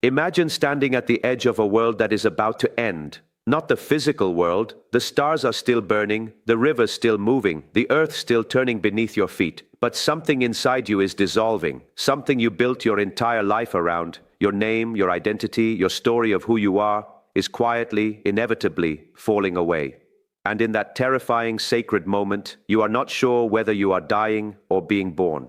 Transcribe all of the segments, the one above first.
Imagine standing at the edge of a world that is about to end. Not the physical world. The stars are still burning, the rivers still moving, the earth still turning beneath your feet. But something inside you is dissolving. Something you built your entire life around. Your name, your identity, your story of who you are, is quietly, inevitably falling away. And in that terrifying, sacred moment, you are not sure whether you are dying or being born.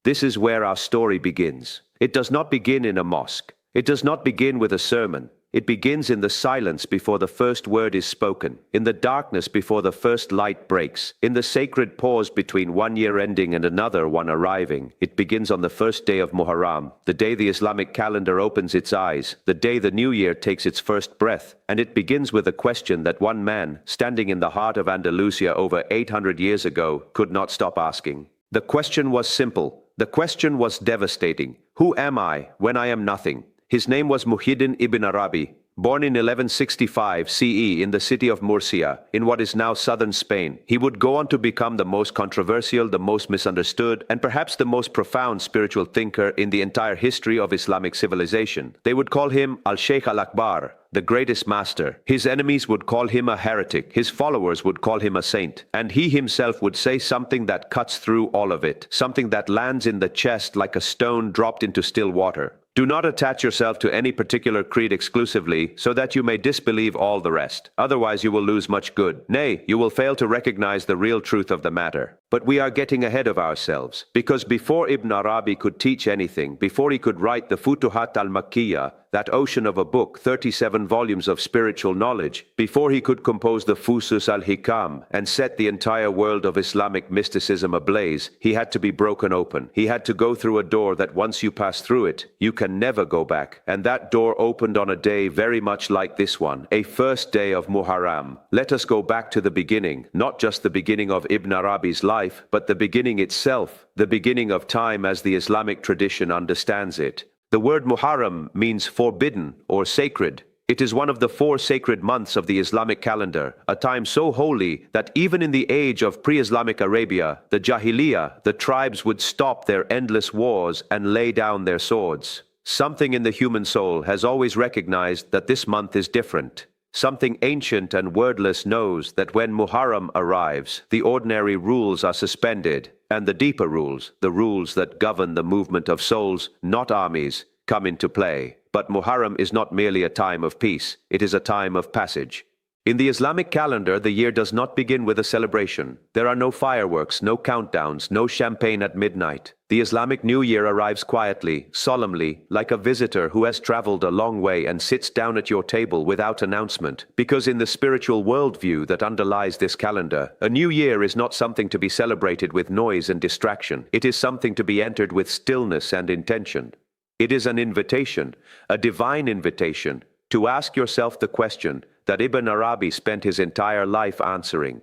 This is where our story begins. It does not begin in a mosque. It does not begin with a sermon. It begins in the silence before the first word is spoken, in the darkness before the first light breaks, in the sacred pause between one year ending and another one arriving. It begins on the first day of Muharram, the day the Islamic calendar opens its eyes, the day the new year takes its first breath, and it begins with a question that one man, standing in the heart of Andalusia over 800 years ago, could not stop asking. The question was simple. The question was devastating. Who am I when I am nothing? His name was Muhyiddin Ibn Arabi, born in 1165 CE in the city of Murcia, in what is now southern Spain. He would go on to become the most controversial, the most misunderstood, and perhaps the most profound spiritual thinker in the entire history of Islamic civilization. They would call him Al-Shaykh Al-Akbar, the greatest master. His enemies would call him a heretic, his followers would call him a saint, and he himself would say something that cuts through all of it, something that lands in the chest like a stone dropped into still water. Do not attach yourself to any particular creed exclusively so that you may disbelieve all the rest. Otherwise you will lose much good. Nay, you will fail to recognize the real truth of the matter. But we are getting ahead of ourselves, because before Ibn Arabi could teach anything, before he could write the Futuhat al-Makkiyya, that ocean of a book, 37 volumes of spiritual knowledge, before he could compose the Fusus al-Hikam and set the entire world of Islamic mysticism ablaze, he had to be broken open. He had to go through a door that once you pass through it, you can never go back. And that door opened on a day very much like this one, a first day of Muharram. Let us go back to the beginning, not just the beginning of Ibn Arabi's life, but the beginning itself, the beginning of time as the Islamic tradition understands it. The word Muharram means forbidden or sacred. It is one of the 4 sacred months of the Islamic calendar, a time so holy that even in the age of pre-Islamic Arabia, the Jahiliyyah, the tribes would stop their endless wars and lay down their swords. Something in the human soul has always recognized that this month is different. Something ancient and wordless knows that when Muharram arrives, the ordinary rules are suspended, and the deeper rules, the rules that govern the movement of souls, not armies, come into play. But Muharram is not merely a time of peace, it is a time of passage. In the Islamic calendar, the year does not begin with a celebration. There are no fireworks, no countdowns, no champagne at midnight. The Islamic New Year arrives quietly, solemnly, like a visitor who has traveled a long way and sits down at your table without announcement. Because in the spiritual worldview that underlies this calendar, a new year is not something to be celebrated with noise and distraction. It is something to be entered with stillness and intention. It is an invitation, a divine invitation, to ask yourself the question that Ibn Arabi spent his entire life answering.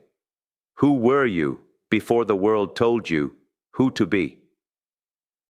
Who were you before the world told you who to be?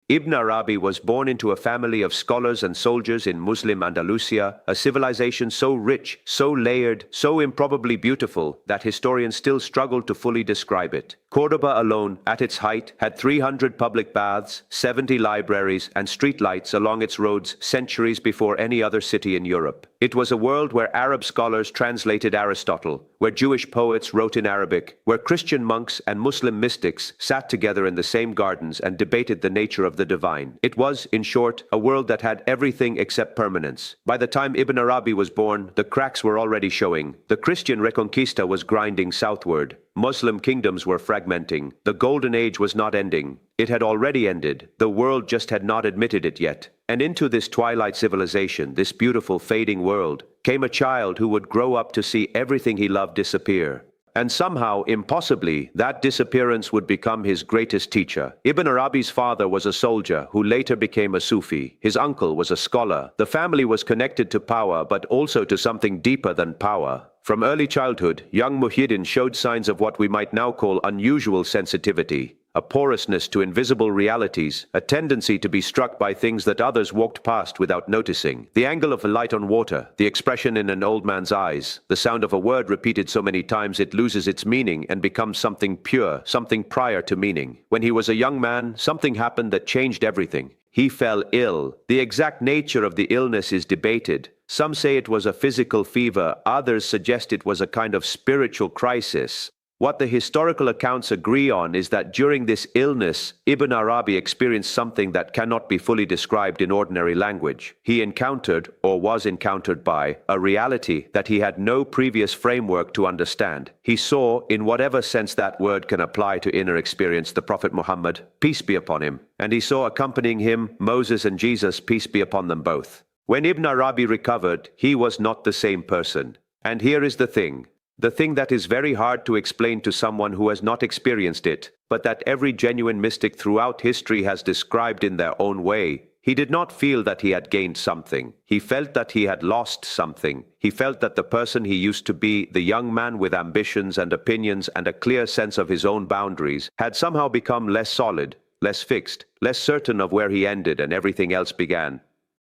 Ibn Arabi was born into a family of scholars and soldiers in Muslim Andalusia, a civilization so rich, so layered, so improbably beautiful that historians still struggle to fully describe it. Córdoba alone, at its height, had 300 public baths, 70 libraries, and streetlights along its roads centuries before any other city in Europe. It was a world where Arab scholars translated Aristotle, where Jewish poets wrote in Arabic, where Christian monks and Muslim mystics sat together in the same gardens and debated the nature of the divine. It was, in short, a world that had everything except permanence. By the time Ibn Arabi was born, the cracks were already showing. The Christian Reconquista was grinding southward. Muslim kingdoms were fragmenting. The golden age was not ending. It had already ended. The world just had not admitted it yet. And into this twilight civilization, this beautiful fading world, came a child who would grow up to see everything he loved disappear. And somehow, impossibly, that disappearance would become his greatest teacher. Ibn Arabi's father was a soldier who later became a Sufi. His uncle was a scholar. The family was connected to power, but also to something deeper than power. From early childhood, young Muhyiddin showed signs of what we might now call unusual sensitivity. A porousness to invisible realities, a tendency to be struck by things that others walked past without noticing. The angle of a light on water, the expression in an old man's eyes, the sound of a word repeated so many times it loses its meaning and becomes something pure, something prior to meaning. When he was a young man, something happened that changed everything. He fell ill. The exact nature of the illness is debated. Some say it was a physical fever, others suggest it was a kind of spiritual crisis. What the historical accounts agree on is that during this illness, Ibn Arabi experienced something that cannot be fully described in ordinary language. He encountered, or was encountered by, a reality that he had no previous framework to understand. He saw, in whatever sense that word can apply to inner experience, the Prophet Muhammad, peace be upon him, and he saw accompanying him Moses and Jesus, peace be upon them both. When Ibn Arabi recovered, he was not the same person. And here is the thing that is very hard to explain to someone who has not experienced it, but that every genuine mystic throughout history has described in their own way. He did not feel that he had gained something. He felt that he had lost something. He felt that the person he used to be, the young man with ambitions and opinions and a clear sense of his own boundaries, had somehow become less solid, less fixed, less certain of where he ended and everything else began.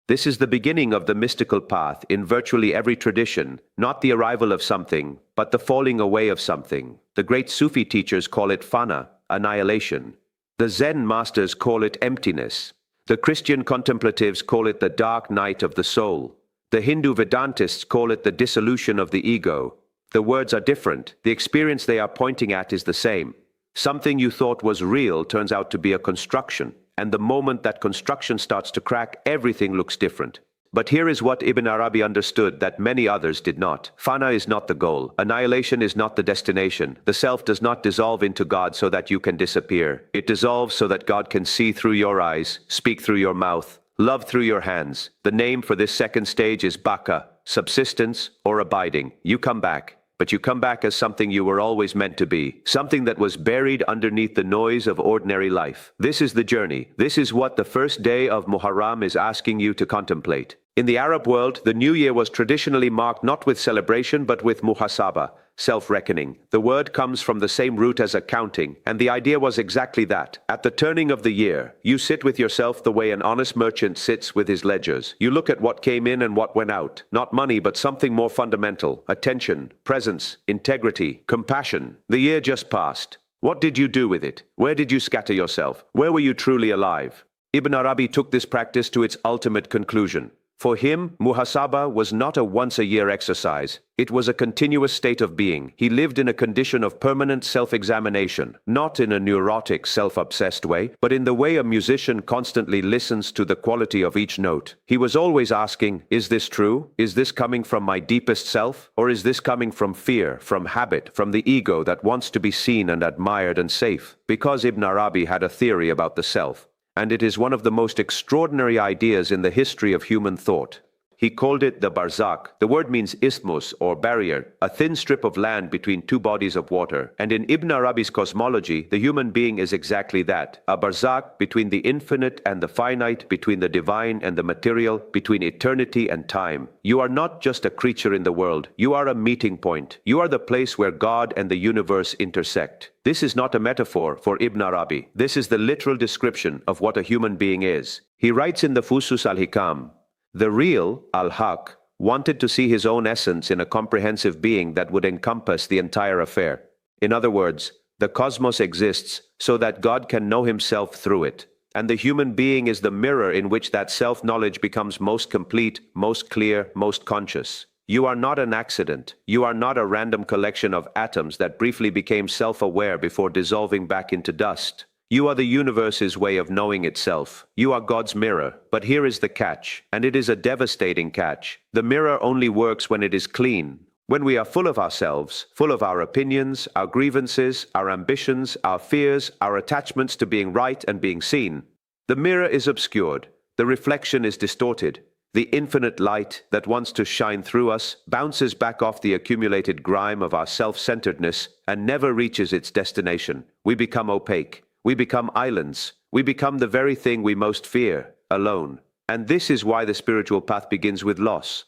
This is the beginning of the mystical path in virtually every tradition, not the arrival of something, but the falling away of something. The great Sufi teachers call it Fana, annihilation. The Zen masters call it emptiness. The Christian contemplatives call it the dark night of the soul. The Hindu Vedantists call it the dissolution of the ego. The words are different. The experience they are pointing at is the same. Something you thought was real turns out to be a construction. And the moment that construction starts to crack, everything looks different. But here is what Ibn Arabi understood that many others did not. Fana is not the goal. Annihilation is not the destination. The self does not dissolve into God so that you can disappear. It dissolves so that God can see through your eyes, speak through your mouth, love through your hands. The name for this second stage is Baqa, subsistence or abiding. You come back. But you come back as something you were always meant to be, something that was buried underneath the noise of ordinary life. This is the journey. This is what the first day of Muharram is asking you to contemplate. In the Arab world, the New Year was traditionally marked not with celebration but with muhasaba, self-reckoning. The word comes from the same root as accounting, and the idea was exactly that. At the turning of the year, you sit with yourself the way an honest merchant sits with his ledgers. You look at what came in and what went out. Not money, but something more fundamental. Attention, presence, integrity, compassion. The year just passed. What did you do with it? Where did you scatter yourself? Where were you truly alive? Ibn Arabi took this practice to its ultimate conclusion. For him, muhasaba was not a once-a-year exercise. It was a continuous state of being. He lived in a condition of permanent self-examination, not in a neurotic, self-obsessed way, but in the way a musician constantly listens to the quality of each note. He was always asking, is this true? Is this coming from my deepest self? Or is this coming from fear, from habit, from the ego that wants to be seen and admired and safe? Because Ibn Arabi had a theory about the self. And it is one of the most extraordinary ideas in the history of human thought. He called it the barzakh. The word means isthmus or barrier, a thin strip of land between two bodies of water. And in Ibn Arabi's cosmology, the human being is exactly that, a barzakh between the infinite and the finite, between the divine and the material, between eternity and time. You are not just a creature in the world, you are a meeting point. You are the place where God and the universe intersect. This is not a metaphor for Ibn Arabi. This is the literal description of what a human being is. He writes in the Fusus al-Hikam, the real, al-Haq, wanted to see his own essence in a comprehensive being that would encompass the entire affair. In other words, the cosmos exists so that God can know himself through it. And the human being is the mirror in which that self-knowledge becomes most complete, most clear, most conscious. You are not an accident. You are not a random collection of atoms that briefly became self-aware before dissolving back into dust. You are the universe's way of knowing itself. You are God's mirror. But here is the catch, and it is a devastating catch. The mirror only works when it is clean. When we are full of ourselves, full of our opinions, our grievances, our ambitions, our fears, our attachments to being right and being seen, the mirror is obscured. The reflection is distorted. The infinite light that wants to shine through us bounces back off the accumulated grime of our self-centeredness and never reaches its destination. We become opaque. We become islands. We become the very thing we most fear, alone. And this is why the spiritual path begins with loss.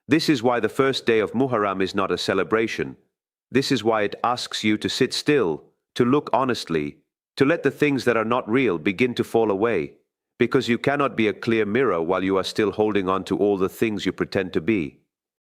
This is why the first day of Muharram is not a celebration. This is why it asks you to sit still, to look honestly, to let the things that are not real begin to fall away. Because you cannot be a clear mirror while you are still holding on to all the things you pretend to be.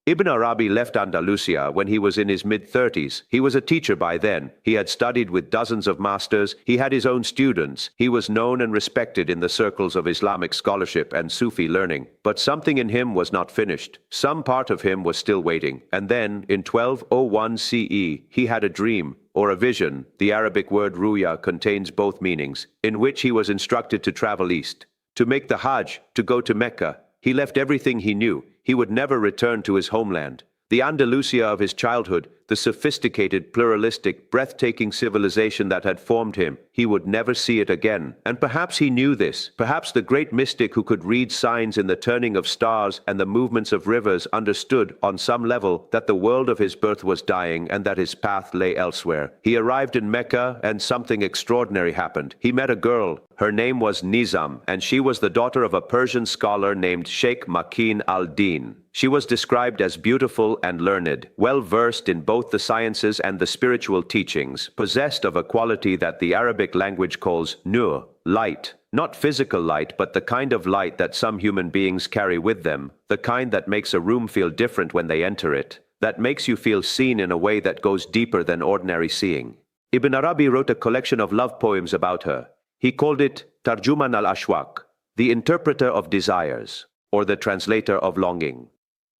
Ibn Arabi left Andalusia when he was in his mid-30s. He was a teacher by then. He had studied with dozens of masters. He had his own students. He was known and respected in the circles of Islamic scholarship and Sufi learning. But something in him was not finished. Some part of him was still waiting. And then, in 1201 CE, he had a dream, or a vision. The Arabic word ruya contains both meanings, in which he was instructed to travel east, to make the Hajj, to go to Mecca. He left everything he knew. He would never return to his homeland. The Andalusia of his childhood, the sophisticated, pluralistic, breathtaking civilization that had formed him, he would never see it again. And perhaps he knew this. Perhaps the great mystic who could read signs in the turning of stars and the movements of rivers understood, on some level, that the world of his birth was dying and that his path lay elsewhere. He arrived in Mecca and something extraordinary happened. He met a girl. Her name was Nizam, and she was the daughter of a Persian scholar named Sheikh Makin al-Din. She was described as beautiful and learned, well-versed in both the sciences and the spiritual teachings, possessed of a quality that the Arabic language calls nur, light. Not physical light, but the kind of light that some human beings carry with them, the kind that makes a room feel different when they enter it, that makes you feel seen in a way that goes deeper than ordinary seeing. Ibn Arabi wrote a collection of love poems about her. He called it Tarjuman al-Ashwaq, the interpreter of desires, or the translator of longing.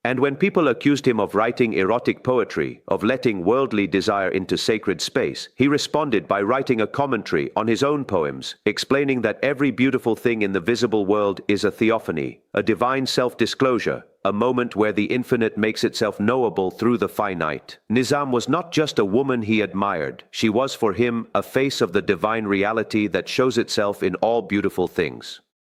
And when people accused him of writing erotic poetry, of letting worldly desire into sacred space, he responded by writing a commentary on his own poems, explaining that every beautiful thing in the visible world is a theophany, a divine self-disclosure, a moment where the infinite makes itself knowable through the finite. Nizam was not just a woman he admired. She was for him a face of the divine reality that shows itself in all beautiful things.